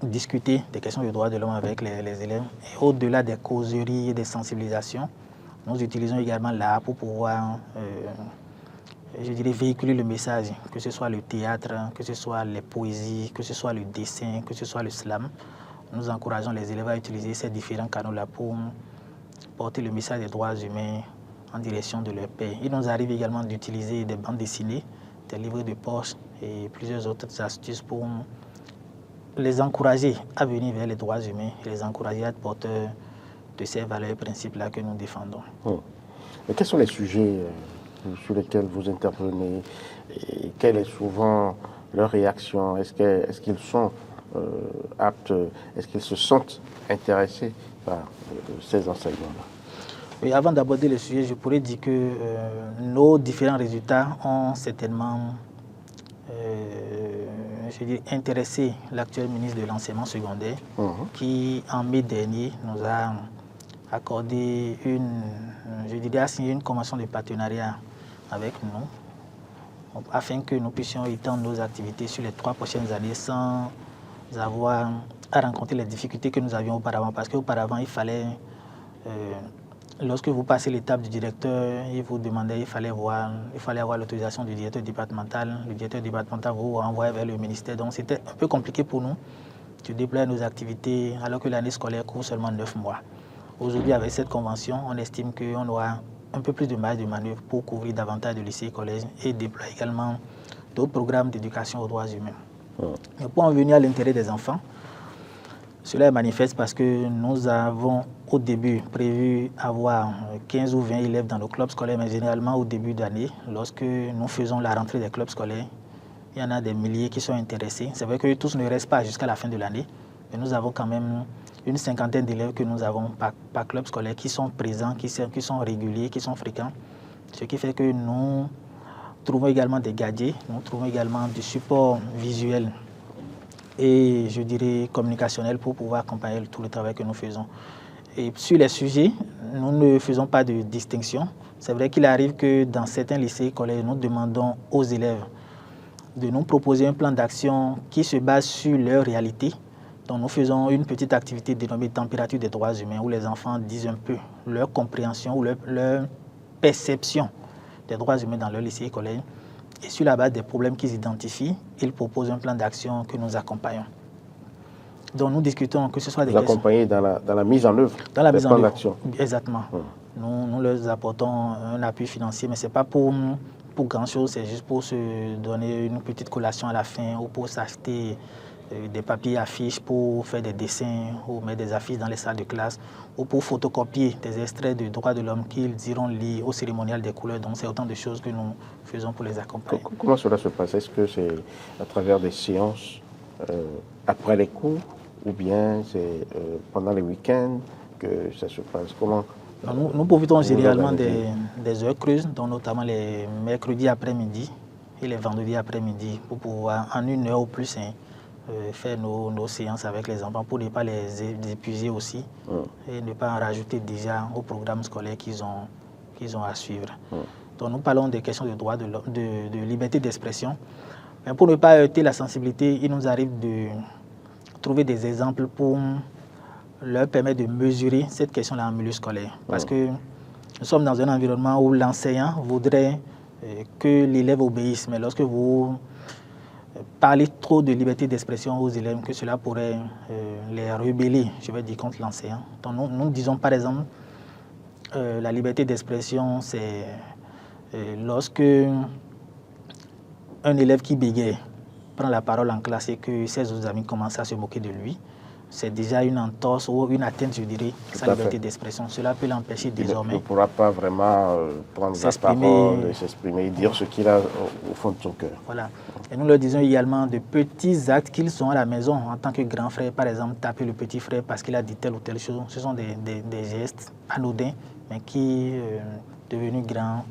discuter des questions de droits de l'homme avec les élèves. Et au-delà des causeries et des sensibilisations, nous utilisons également l'art pour pouvoir, je dirais, véhiculer le message, que ce soit le théâtre, que ce soit les poésies, que ce soit le dessin, que ce soit le slam. Nous encourageons les élèves à utiliser ces différents canaux-là pour porter le message des droits humains en direction de leur père. Il nous arrive également d'utiliser des bandes dessinées, des livres de poche et plusieurs autres astuces pour les encourager à venir vers les droits humains et les encourager à être porteurs de ces valeurs et principes-là que nous défendons. Et quels sont les sujets sur lesquels vous intervenez et quelle est souvent leur réaction? Est-ce qu'ils sont aptes, est-ce qu'ils se sentent intéressés par ces enseignements-là? Oui, avant d'aborder le sujet, je pourrais dire que nos différents résultats ont certainement intéressé l'actuel ministre de l'enseignement secondaire qui, en mai dernier, nous a accordé a signé une convention de partenariat avec nous afin que nous puissions étendre nos activités sur les 3 prochaines années sans avoir à rencontrer les difficultés que nous avions auparavant. Parce qu'auparavant, il fallait, lorsque vous passez l'étape du directeur, il vous demandait, il fallait avoir l'autorisation du directeur départemental. Le directeur départemental vous renvoie vers le ministère. Donc c'était un peu compliqué pour nous de déployer nos activités alors que l'année scolaire court seulement 9 mois. Aujourd'hui, avec cette convention, on estime qu'on aura un peu plus de marge de manœuvre pour couvrir davantage de lycées et collèges et déployer également d'autres programmes d'éducation aux droits humains. Mais pour en venir à l'intérêt des enfants, cela est manifeste parce que nous avons au début prévu avoir 15 ou 20 élèves dans nos clubs scolaires, mais généralement au début d'année, lorsque nous faisons la rentrée des clubs scolaires, il y en a des milliers qui sont intéressés. C'est vrai que tous ne restent pas jusqu'à la fin de l'année, mais nous avons quand même une 50aine d'élèves que nous avons par club scolaire qui sont présents, qui sont réguliers, qui sont fréquents. Ce qui fait que nous trouvons également des gadgets, nous trouvons également du support visuel et je dirais communicationnel pour pouvoir accompagner tout le travail que nous faisons. Et sur les sujets, nous ne faisons pas de distinction. C'est vrai qu'il arrive que dans certains lycées et collèges, nous demandons aux élèves de nous proposer un plan d'action qui se base sur leur réalité. Donc nous faisons une petite activité dénommée Température des droits humains où les enfants disent un peu leur compréhension ou leur perception des droits humains dans leur lycée et collège. Et sur la base des problèmes qu'ils identifient, ils proposent un plan d'action que nous accompagnons. Donc nous discutons que ce soit des questions... Vous accompagnez dans la mise en œuvre dans la mise en œuvre d'action. Exactement. Nous leur apportons un appui financier, mais ce n'est pas pour grand-chose, c'est juste pour se donner une petite collation à la fin ou pour s'acheter des papiers affiches pour faire des dessins ou mettre des affiches dans les salles de classe ou pour photocopier des extraits de droits de l'homme qu'ils iront lire au cérémonial des couleurs. Donc c'est autant de choses que nous faisons pour les accompagner. Comment cela se passe? Est-ce que c'est à travers des séances après les cours ou bien c'est pendant les week-ends que ça se passe? Comment nous profitons généralement des heures creuses, dont notamment les mercredis après-midi et les vendredis après-midi pour pouvoir en 1 heure ou plus faire nos séances avec les enfants pour ne pas les épuiser aussi et ne pas en rajouter déjà au programme scolaire qu'ils ont à suivre. Donc nous parlons des questions de droit de liberté d'expression. Mais pour ne pas heurter la sensibilité, il nous arrive de trouver des exemples pour leur permettre de mesurer cette question-là en milieu scolaire. Parce que nous sommes dans un environnement où l'enseignant voudrait que l'élève obéisse, mais lorsque vous parlez trop de liberté d'expression aux élèves, que cela pourrait les rebeller, je vais dire, contre l'enseignant. Donc nous disons par exemple, la liberté d'expression, c'est lorsque un élève qui bégaye prend la parole en classe et que ses autres amis commencent à se moquer de lui, c'est déjà une entorse ou une atteinte, je dirais, à sa liberté d'expression. Cela peut l'empêcher désormais. Il ne pourra pas vraiment prendre la parole, s'exprimer, dire ce qu'il a au fond de son cœur. Voilà. Et nous leur disons également de petits actes qu'ils sont à la maison en tant que grand frère, par exemple, taper le petit frère parce qu'il a dit telle ou telle chose. Ce sont des gestes anodins, mais qui, devenus grands,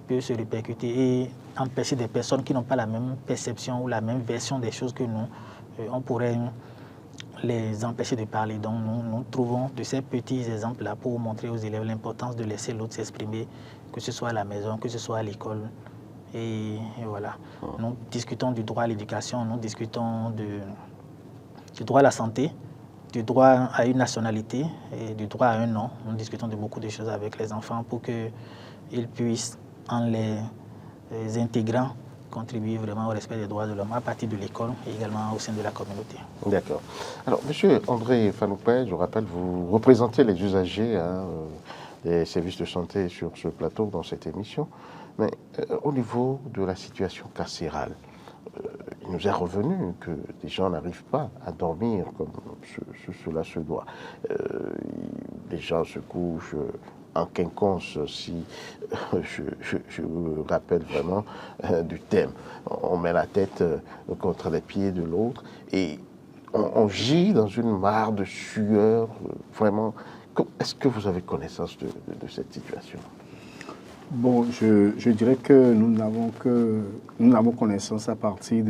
peuvent se répercuter et empêcher des personnes qui n'ont pas la même perception ou la même version des choses que nous, on pourrait les empêcher de parler. Donc nous trouvons de ces petits exemples-là pour montrer aux élèves l'importance de laisser l'autre s'exprimer, que ce soit à la maison, que ce soit à l'école. Et voilà. Nous discutons du droit à l'éducation, nous discutons du droit à la santé, du droit à une nationalité et du droit à un nom. Nous discutons de beaucoup de choses avec les enfants pour qu'ils puissent, en les intégrant, contribuer vraiment au respect des droits de l'homme à partir de l'école et également au sein de la communauté. D'accord. Alors, monsieur André Fanoupé, je rappelle, vous représentez les usagers des services de santé sur ce plateau, dans cette émission. Mais au niveau de la situation carcérale, il nous est revenu que des gens n'arrivent pas à dormir comme cela se doit. Les gens se couchent en quinconce, si je me rappelle vraiment du thème. On met la tête contre les pieds de l'autre et on gît dans une mare de sueur. Vraiment, est-ce que vous avez connaissance de cette situation? Bon, je dirais que nous n'avons connaissance à partir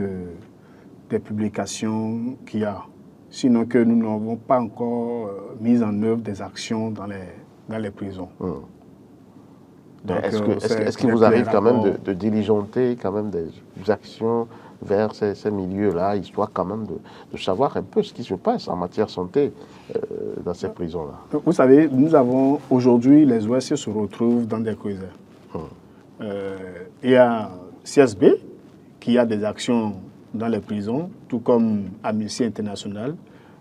des publications qu'il y a. Sinon que nous n'avons pas encore mis en œuvre des actions dans les prisons. Est-ce qu'il vous arrive quand même de diligenter quand même des actions vers ces milieux-là, histoire quand même de savoir un peu ce qui se passe en matière de santé dans ces prisons-là? Vous savez, nous avons aujourd'hui, les OSC se retrouvent dans des crises. Il y a CSB qui a des actions dans les prisons, tout comme Amnesty International.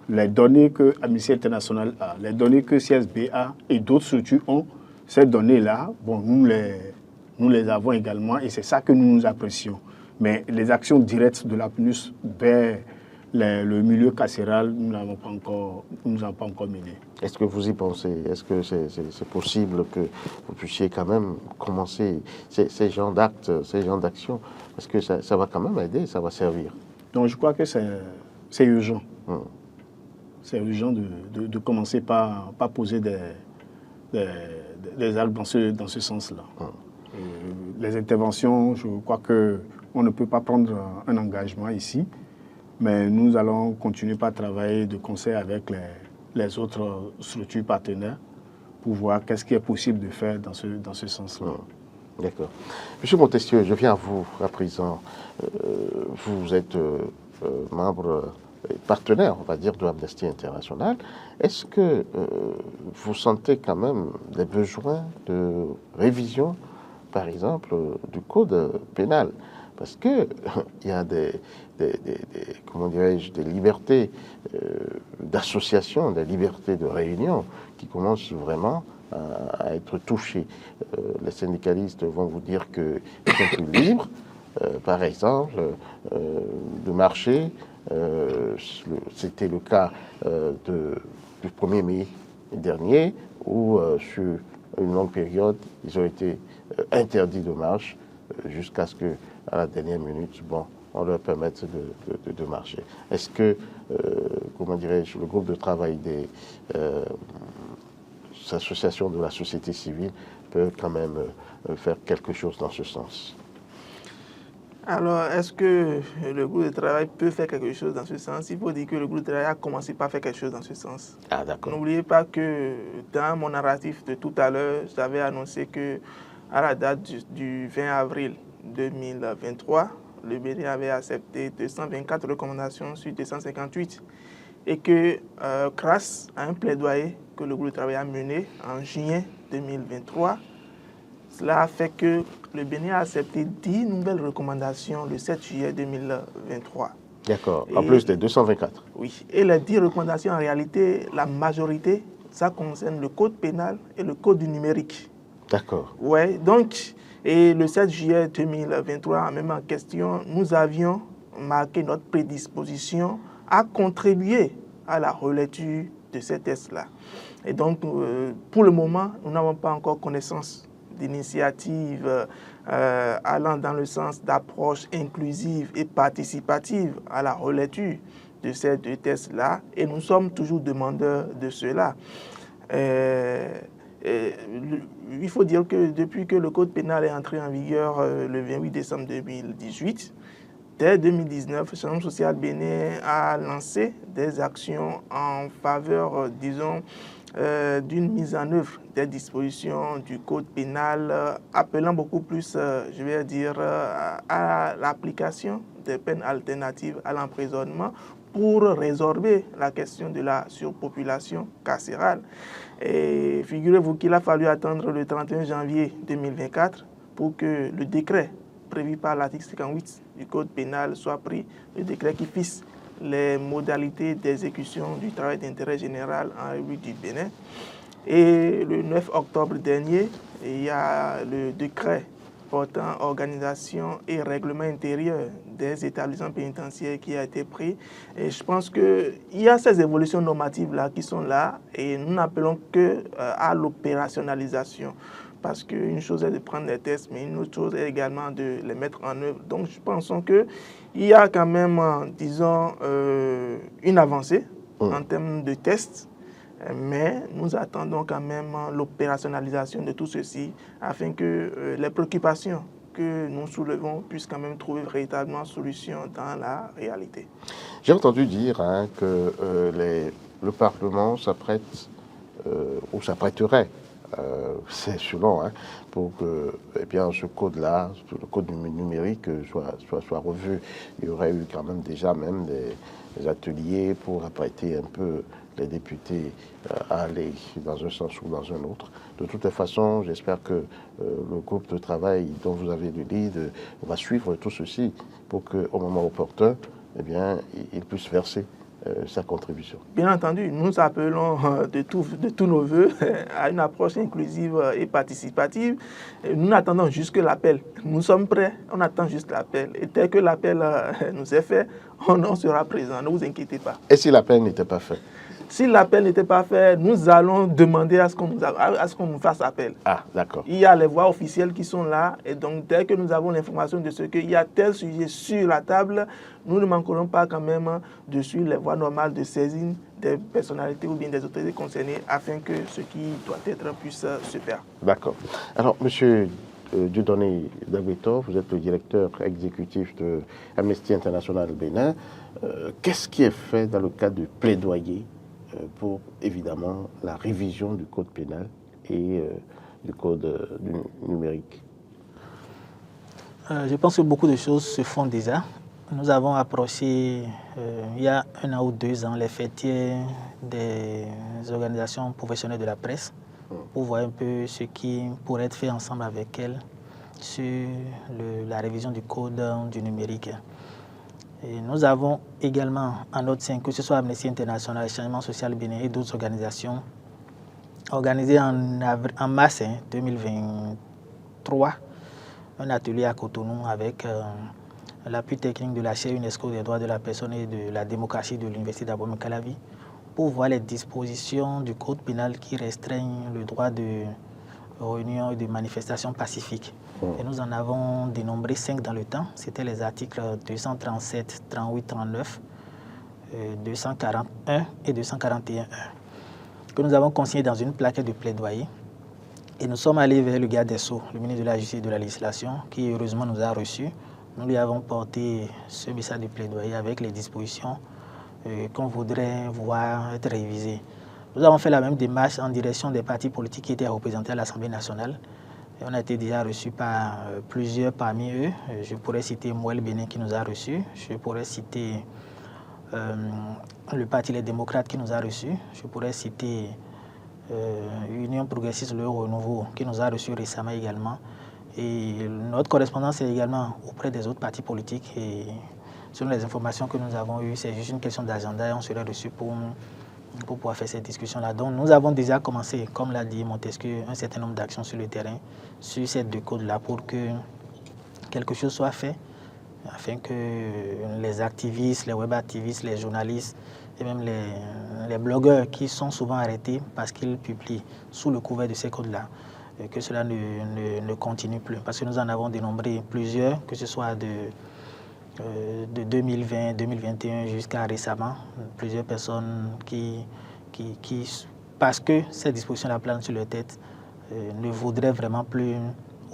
Les données que Amnesty International a, les données que CSB a et d'autres structures ont, ces données-là, bon, nous les avons également et c'est ça que nous apprécions. Mais les actions directes de la PNUS vers le milieu carcéral, nous n'avons pas encore mené. Est-ce que vous y pensez? Est-ce que c'est possible que vous puissiez quand même commencer ces genres d'actes, ces genres d'actions? Parce que ça va quand même aider, ça va servir. Donc je crois que c'est urgent. C'est urgent de commencer par poser des actes dans ce sens-là. Les interventions, je crois qu'on ne peut pas prendre un engagement ici, mais nous allons continuer par travailler de concert avec les autres structures partenaires pour voir qu'est-ce qui est possible de faire dans ce sens-là. D'accord. Monsieur Montesquieu, je viens à vous à présent. Vous êtes membre partenaire, on va dire, de Amnesty International. Est-ce que vous sentez quand même des besoins de révision, par exemple, du code pénal? Parce qu'il y a comment dirais-je, des libertés d'association, des libertés de réunion qui commencent vraiment à être touchées. Les syndicalistes vont vous dire qu'ils sont plus libres, par exemple, de marcher. C'était le cas du 1er mai dernier, où sur une longue période, ils ont été interdits de marche jusqu'à ce que, à la dernière minute, bon, on leur permette de marcher. Est-ce que, comment dirais-je, le groupe de travail des associations de la société civile peut quand même faire quelque chose dans ce sens? Alors, est-ce que le groupe de travail peut faire quelque chose dans ce sens? Il faut dire que le groupe de travail a commencé par faire quelque chose dans ce sens. Ah, d'accord. N'oubliez pas que dans mon narratif de tout à l'heure, j'avais annoncé que à la date du 20 avril 2023, le Bénin avait accepté 224 recommandations sur 258. et que grâce à un plaidoyer que le groupe de travail a mené en juillet 2023, cela a fait que le Bénin a accepté 10 nouvelles recommandations le 7 juillet 2023. D'accord, en plus des 224. Oui, et les 10 recommandations, en réalité, la majorité, ça concerne le code pénal et le code du numérique. D'accord. Oui, donc, et le 7 juillet 2023, même en question, nous avions marqué notre prédisposition à contribuer à la relecture de ces tests-là. Et donc, pour le moment, nous n'avons pas encore connaissance d'initiatives allant dans le sens d'approche inclusive et participative à la relecture de ces deux tests-là, et nous sommes toujours demandeurs de cela. Il faut dire que depuis que le code pénal est entré en vigueur le 28 décembre 2018, dès 2019, le Centre social Bénin a lancé des actions en faveur, disons, d'une mise en œuvre des dispositions du code pénal, appelant beaucoup plus, je vais dire, à l'application des peines alternatives à l'emprisonnement pour résorber la question de la surpopulation carcérale. Et figurez-vous qu'il a fallu attendre le 31 janvier 2024 pour que le décret prévu par l'article 58 du Code pénal soit pris, le décret qui fixe les modalités d'exécution du travail d'intérêt général en République du Bénin. Et le 9 octobre dernier, il y a le décret portant organisation et règlement intérieur des établissements pénitentiaires qui a été pris. Et je pense qu'il y a ces évolutions normatives-là qui sont là et nous n'appelons qu'à l'opérationnalisation. Parce qu'une chose est de prendre les tests, mais une autre chose est également de les mettre en œuvre. Donc, je pense qu'il y a quand même, disons, une avancée en termes de tests, mais nous attendons quand même l'opérationnalisation de tout ceci afin que les préoccupations que nous soulevons puissent quand même trouver véritablement solution dans la réalité. J'ai entendu dire que le Parlement s'apprête ou s'apprêterait, c'est selon, pour que ce code-là, le code numérique, soit revu. Il y aurait eu quand même déjà des ateliers pour apprêter un peu les députés à aller dans un sens ou dans un autre. De toute façon, j'espère que le groupe de travail dont vous avez le lead va suivre tout ceci pour qu'au moment opportun, il puisse verser sa contribution. Bien entendu, nous appelons de tous nos voeux à une approche inclusive et participative. Nous n'attendons juste que l'appel. Nous sommes prêts, on attend juste l'appel. Et tel que l'appel nous est fait, on sera présent, ne vous inquiétez pas. Et si l'appel n'était pas fait? Si l'appel n'était pas fait, nous allons demander à ce qu'on nous fasse appel. Ah, d'accord. Il y a les voies officielles qui sont là, et donc dès que nous avons l'information de ce qu'il y a tel sujet sur la table, nous ne manquerons pas quand même de suivre les voies normales de saisine des personnalités ou bien des autorités concernées afin que ce qui doit être puisse se faire. D'accord. Alors, monsieur Dieudonné Dagueto, vous êtes le directeur exécutif de Amnesty International Bénin. Qu'est-ce qui est fait dans le cadre du plaidoyer pour, évidemment, la révision du code pénal et du code numérique? Je pense que beaucoup de choses se font déjà. Nous avons approché, il y a 1 an ou 2 ans, les fêtiers des organisations professionnelles de la presse pour voir un peu ce qui pourrait être fait ensemble avec elles sur la révision du code du numérique. Et nous avons également en notre sein, que ce soit Amnesty International, Changement Social Bénin et d'autres organisations, organisé en mars 2023 un atelier à Cotonou avec l'appui technique de la chaire UNESCO des droits de la personne et de la démocratie de l'Université d'Abomey-Calavi pour voir les dispositions du code pénal qui restreignent le droit de réunion et de manifestation pacifique. Et nous en avons dénombré 5 dans le temps. C'était les articles 237, 38, 39, 241 et 241 que nous avons consigné dans une plaquette de plaidoyer. Et nous sommes allés vers le garde des Sceaux, le ministre de la Justice et de la Législation, qui heureusement nous a reçus. Nous lui avons porté ce message de plaidoyer avec les dispositions qu'on voudrait voir être révisées. Nous avons fait la même démarche en direction des partis politiques qui étaient représentés à l'Assemblée nationale. Et on a été déjà reçus par plusieurs parmi eux. Je pourrais citer Mouel Bénin qui nous a reçus. Je pourrais citer le Parti Les Démocrates qui nous a reçus. Je pourrais citer Union Progressiste Le Renouveau qui nous a reçus récemment également. Et notre correspondance est également auprès des autres partis politiques. Et selon les informations que nous avons eues, c'est juste une question d'agenda et on serait reçus pour pouvoir faire cette discussion-là. Donc nous avons déjà commencé, comme l'a dit Montesquieu, un certain nombre d'actions sur le terrain, sur ces deux codes-là, pour que quelque chose soit fait, afin que les activistes, les web-activistes, les journalistes et même les blogueurs qui sont souvent arrêtés parce qu'ils publient sous le couvert de ces codes-là, que cela ne continue plus. Parce que nous en avons dénombré plusieurs, que ce soit de 2020, 2021 jusqu'à récemment, plusieurs personnes qui parce que ces dispositions-là planent sur leur tête, ne voudraient vraiment plus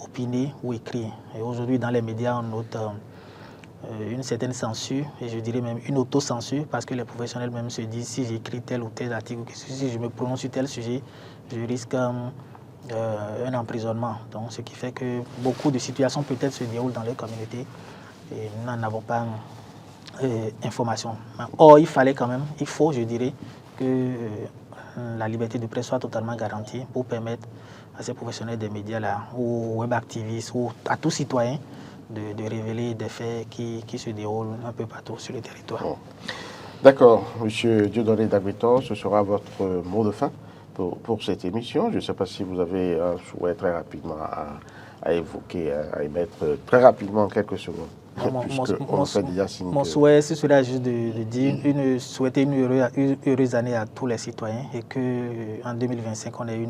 opiner ou écrire. Et aujourd'hui, dans les médias, on note une certaine censure, et je dirais même une autocensure, parce que les professionnels même se disent, si j'écris tel ou tel article, si je me prononce sur tel sujet, je risque un emprisonnement. Donc, ce qui fait que beaucoup de situations peut-être se déroulent dans les communautés et nous n'en avons pas information. Or, il faut, je dirais, que la liberté de presse soit totalement garantie pour permettre à ces professionnels des médias-là, aux web-activistes, ou à tout citoyen, de révéler des faits qui se déroulent un peu partout sur le territoire. Bon. D'accord, M. Dieudonné Daguetor, ce sera votre mot de fin pour cette émission. Je ne sais pas si vous avez un souhait très rapidement à évoquer, à émettre très rapidement en quelques secondes. Mon souhait, ce serait juste de dire, souhaiter une heureuse année à tous les citoyens et qu'en 2025, on ait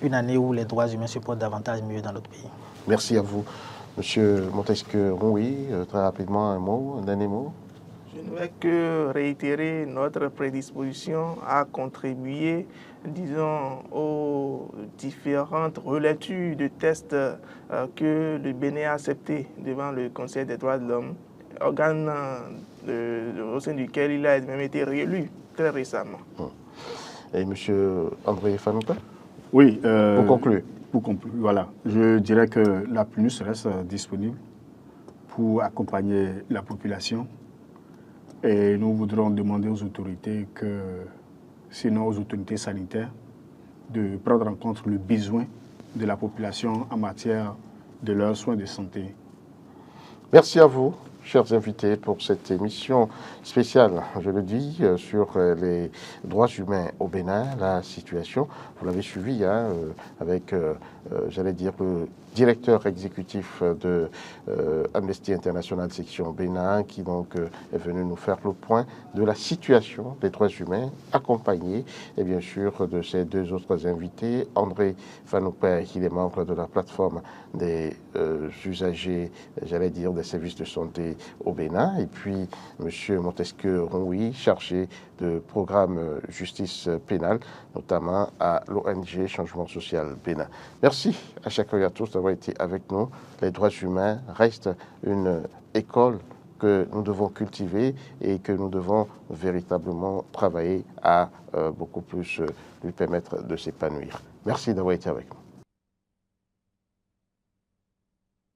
une année où les droits humains se portent davantage mieux dans notre pays. Merci à vous. Monsieur Montesquieu Rouy, très rapidement, un dernier mot. Je ne vais que réitérer notre prédisposition à contribuer, disons, aux différentes relectures de tests que le Bénin a acceptés devant le Conseil des droits de l'homme, organe au sein duquel il a même été réélu très récemment. Et monsieur André Fanoupa? Oui. Pour conclure. Voilà. Je dirais que la PNUS reste disponible pour accompagner la population. Et nous voudrons demander aux autorités sinon aux autorités sanitaires, de prendre en compte le besoin de la population en matière de leurs soins de santé. Merci à vous, chers invités, pour cette émission spéciale, je le dis, sur les droits humains au Bénin, la situation. Vous l'avez suivi avec, j'allais dire, le directeur exécutif de Amnesty International section Bénin, qui donc est venu nous faire le point de la situation des droits humains, accompagné et bien sûr de ses deux autres invités, André Fanoupa, qui est membre de la plateforme des usagers, j'allais dire, des services de santé au Bénin, et puis M. Montesquieu Rouy, chargé de programme justice pénale, notamment à l'ONG Changement Social Bénin. Merci à chacun et à tous d'avoir été avec nous. Les droits humains restent une école que nous devons cultiver et que nous devons véritablement travailler à beaucoup plus lui permettre de s'épanouir. Merci d'avoir été avec nous.